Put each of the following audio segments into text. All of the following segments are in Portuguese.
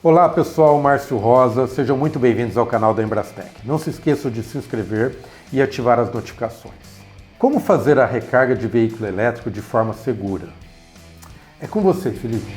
Olá pessoal, Márcio Rosa, sejam muito bem-vindos ao canal da Embrastec. Não se esqueçam de se inscrever e ativar as notificações. Como fazer a recarga de veículo elétrico de forma segura? É com você, Felipe.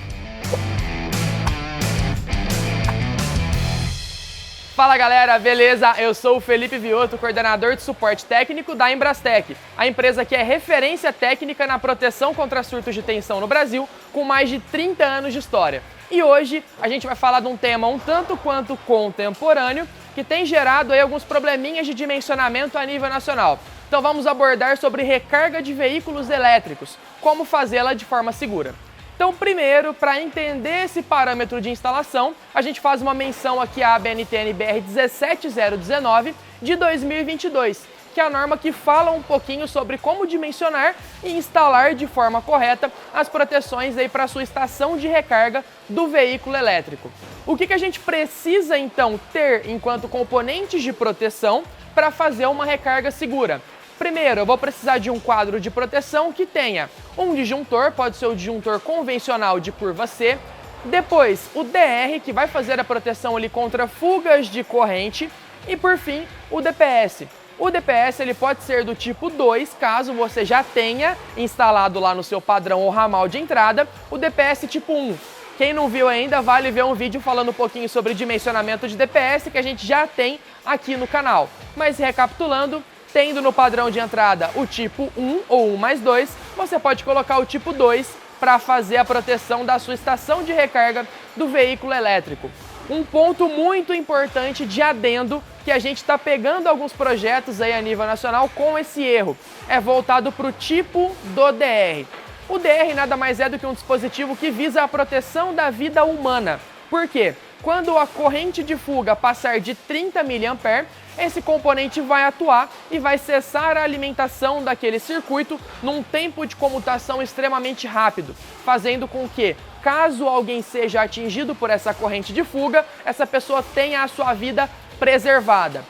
Fala galera, beleza? Eu sou o Felipe Vioto, coordenador de suporte técnico da Embrastec, a empresa que é referência técnica na proteção contra surtos de tensão no Brasil, com mais de 30 anos de história. E hoje a gente vai falar de um tema um tanto quanto contemporâneo, que tem gerado aí alguns probleminhas de dimensionamento a nível nacional. Então vamos abordar sobre recarga de veículos elétricos, como fazê-la de forma segura. Então, primeiro, para entender esse parâmetro de instalação, a gente faz uma menção aqui à ABNT NBR 17019 de 2022, que é a norma que fala um pouquinho sobre como dimensionar e instalar de forma correta as proteções aí para a sua estação de recarga do veículo elétrico. O que a gente precisa, então, ter enquanto componentes de proteção para fazer uma recarga segura? Primeiro, eu vou precisar de um quadro de proteção que tenha um disjuntor, pode ser o disjuntor convencional de curva C, depois o DR, que vai fazer a proteção ali contra fugas de corrente, e por fim, o DPS. O DPS ele pode ser do tipo 2, caso você já tenha instalado lá no seu padrão ou ramal de entrada, o DPS tipo 1. Quem não viu ainda, vale ver um vídeo falando um pouquinho sobre dimensionamento de DPS que a gente já tem aqui no canal. Mas recapitulando, tendo no padrão de entrada o tipo 1 ou 1 mais 2, você pode colocar o tipo 2 para fazer a proteção da sua estação de recarga do veículo elétrico. Um ponto muito importante de adendo, que a gente está pegando alguns projetos aí a nível nacional com esse erro, é voltado para o tipo do DR. O DR nada mais é do que um dispositivo que visa a proteção da vida humana. Por quê? Quando a corrente de fuga passar de 30 mA, esse componente vai atuar e vai cessar a alimentação daquele circuito num tempo de comutação extremamente rápido, fazendo com que, caso alguém seja atingido por essa corrente de fuga, essa pessoa tenha a sua vida preservada.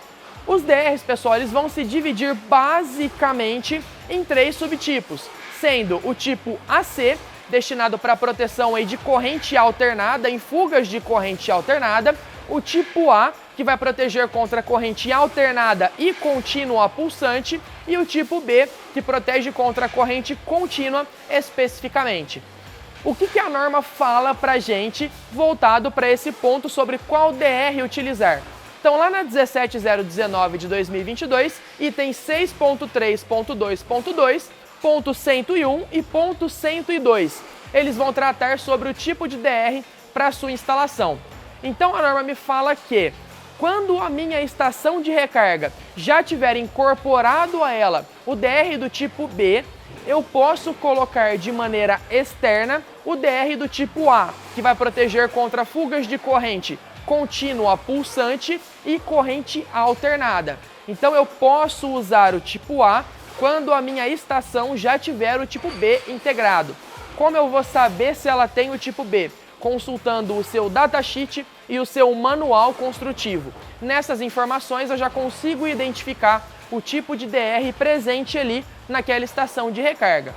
Os DRs, pessoal, eles vão se dividir basicamente em 3 subtipos, sendo o tipo AC, destinado para proteção aí de corrente alternada, em fugas de corrente alternada, o tipo A, que vai proteger contra corrente alternada e contínua pulsante, e o tipo B, que protege contra corrente contínua especificamente. O que a norma fala pra gente voltado para esse ponto sobre qual DR utilizar? Então lá na 17019 de 2022, item 6.3.2.2, ponto 101 e ponto 102. Eles vão tratar sobre o tipo de DR para sua instalação. Então a norma me fala que quando a minha estação de recarga já tiver incorporado a ela o DR do tipo B, eu posso colocar de maneira externa o DR do tipo A, que vai proteger contra fugas de corrente contínua pulsante e corrente alternada. Então eu posso usar o tipo A quando a minha estação já tiver o tipo B integrado. Como eu vou saber se ela tem o tipo B? Consultando o seu datasheet e o seu manual construtivo. Nessas informações eu já consigo identificar o tipo de DR presente ali naquela estação de recarga.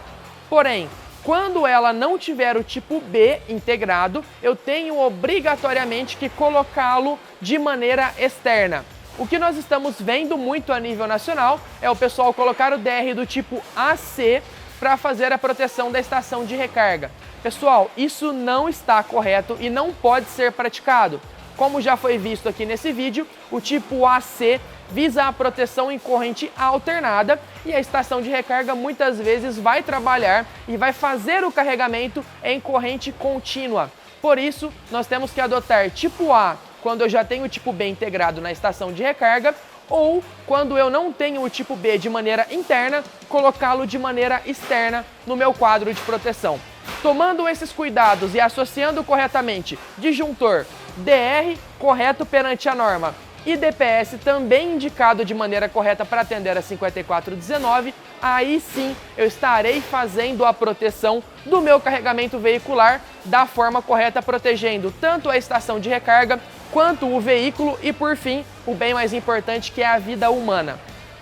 Porém, quando ela não tiver o tipo B integrado, eu tenho obrigatoriamente que colocá-lo de maneira externa. O que nós estamos vendo muito a nível nacional é o pessoal colocar o DR do tipo AC para fazer a proteção da estação de recarga. Pessoal, isso não está correto e não pode ser praticado. Como já foi visto aqui nesse vídeo, o tipo AC visa a proteção em corrente alternada e a estação de recarga muitas vezes vai trabalhar e vai fazer o carregamento em corrente contínua. Por isso, nós temos que adotar tipo A quando eu já tenho o tipo B integrado na estação de recarga, ou quando eu não tenho o tipo B de maneira interna, colocá-lo de maneira externa no meu quadro de proteção. Tomando esses cuidados e associando corretamente disjuntor, DR correto perante a norma e DPS também indicado de maneira correta para atender a 5419, aí sim eu estarei fazendo a proteção do meu carregamento veicular da forma correta, protegendo tanto a estação de recarga quanto o veículo e, por fim, o bem mais importante, que é a vida humana.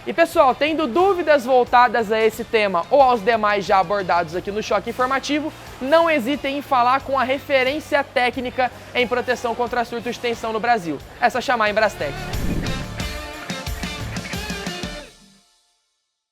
E pessoal, tendo dúvidas voltadas a esse tema ou aos demais já abordados aqui no Choque Informativo, não hesitem em falar com a referência técnica em proteção contra surtos de tensão no Brasil. É só chamar a Embrastec.